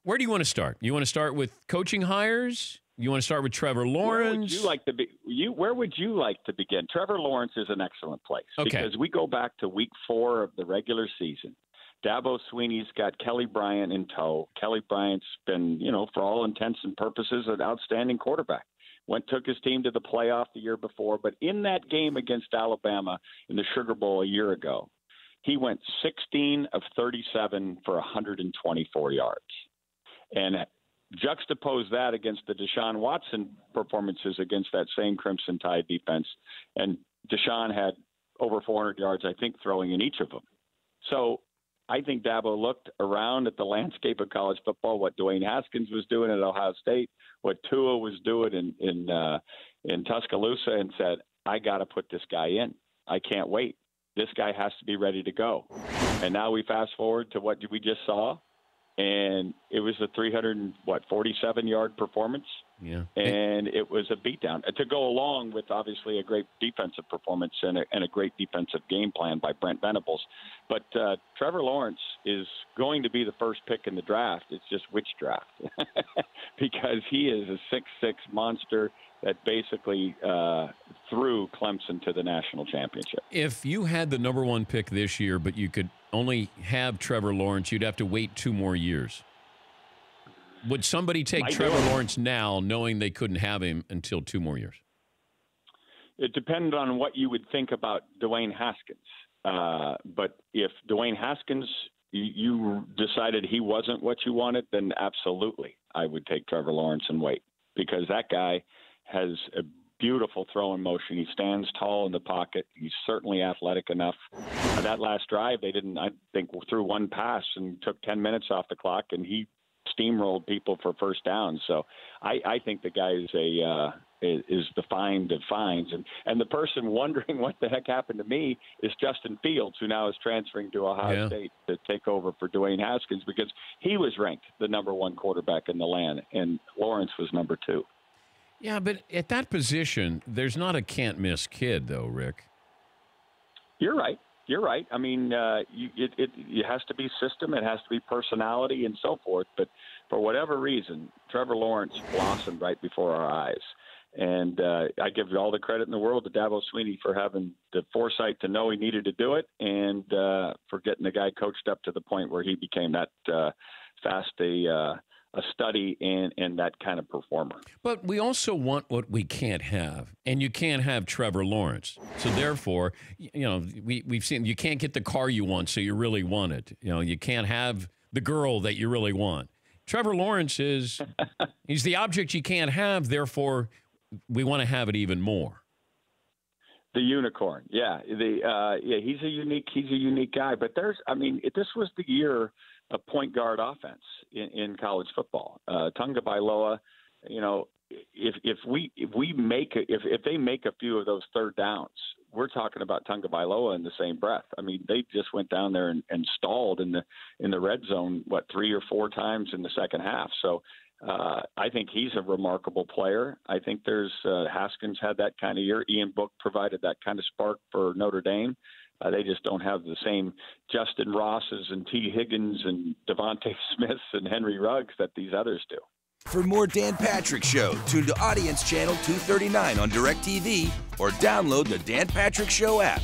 Where do you want to start? You want to start with coaching hires? You want to start with Trevor Lawrence? Where would you like to be? Where would you like to begin? Trevor Lawrence is an excellent place because we go back to week 4 of the regular season. Dabo Swinney's got Kelly Bryant in tow. Kelly Bryant's been, for all intents and purposes, an outstanding quarterback. Took his team to the playoff the year before, but in that game against Alabama in the Sugar Bowl a year ago, he went 16 of 37 for 124 yards. And juxtapose that against the Deshaun Watson performances against that same Crimson Tide defense, and Deshaun had over 400 yards, I think, throwing in each of them. So I think Dabo looked around at the landscape of college football, what Dwayne Haskins was doing at Ohio State, what Tua was doing in Tuscaloosa, and said, I got to put this guy in. I can't wait. This guy has to be ready to go. And now we fast forward to what we just saw, and it was a 347-yard performance. Yeah. And it was a beatdown to go along with obviously a great defensive performance and a great defensive game plan by Brent Venables. But Trevor Lawrence is going to be the first pick in the draft. It's just which draft, because he is a 6'6" monster that basically threw Clemson to the national championship. If you had the number 1 pick this year, but you could only have Trevor Lawrence, you'd have to wait 2 more years. Would somebody take Trevor Lawrence now, knowing they couldn't have him until 2 more years? It depends on what you would think about Dwayne Haskins. But if Dwayne Haskins, you decided he wasn't what you wanted, then absolutely I would take Trevor Lawrence and wait, because that guy has a beautiful throwing motion. He stands tall in the pocket. He's certainly athletic enough. That last drive, they didn't, I think, threw one pass and took 10 minutes off the clock, and he steamrolled people for first down. So I think the guy is the find of finds. And the person wondering what the heck happened to me is Justin Fields, who now is transferring to Ohio State to take over for Dwayne Haskins, because he was ranked the number 1 quarterback in the land, and Lawrence was number 2. Yeah, but at that position, there's not a can't-miss kid, though, Rick. You're right. You're right. I mean, it has to be system, it has to be personality, and so forth. But for whatever reason, Trevor Lawrence blossomed right before our eyes. And I give all the credit in the world to Dabo Swinney for having the foresight to know he needed to do it, and for getting the guy coached up to the point where he became that fast a study and that kind of performer. But we also want what we can't have, and you can't have Trevor Lawrence. So therefore, we've seen you can't get the car you want, so you really want it. You can't have the girl that you really want. Trevor Lawrence he's the object you can't have, therefore we want to have it even more. The unicorn. Yeah. He's a unique guy, but this was the year a point guard offense in college football. Tunga Bailoa, if they make a few of those third downs, we're talking about Tunga Bailoa in the same breath. I mean, they just went down there and stalled in the red zone 3 or 4 times in the second half. So I think he's a remarkable player. I think there's Haskins had that kind of year. Ian Book provided that kind of spark for Notre Dame. They just don't have the same Justin Rosses and T. Higgins and Devontae Smiths and Henry Ruggs that these others do. For more Dan Patrick Show, tune to Audience Channel 239 on DirecTV or download the Dan Patrick Show app.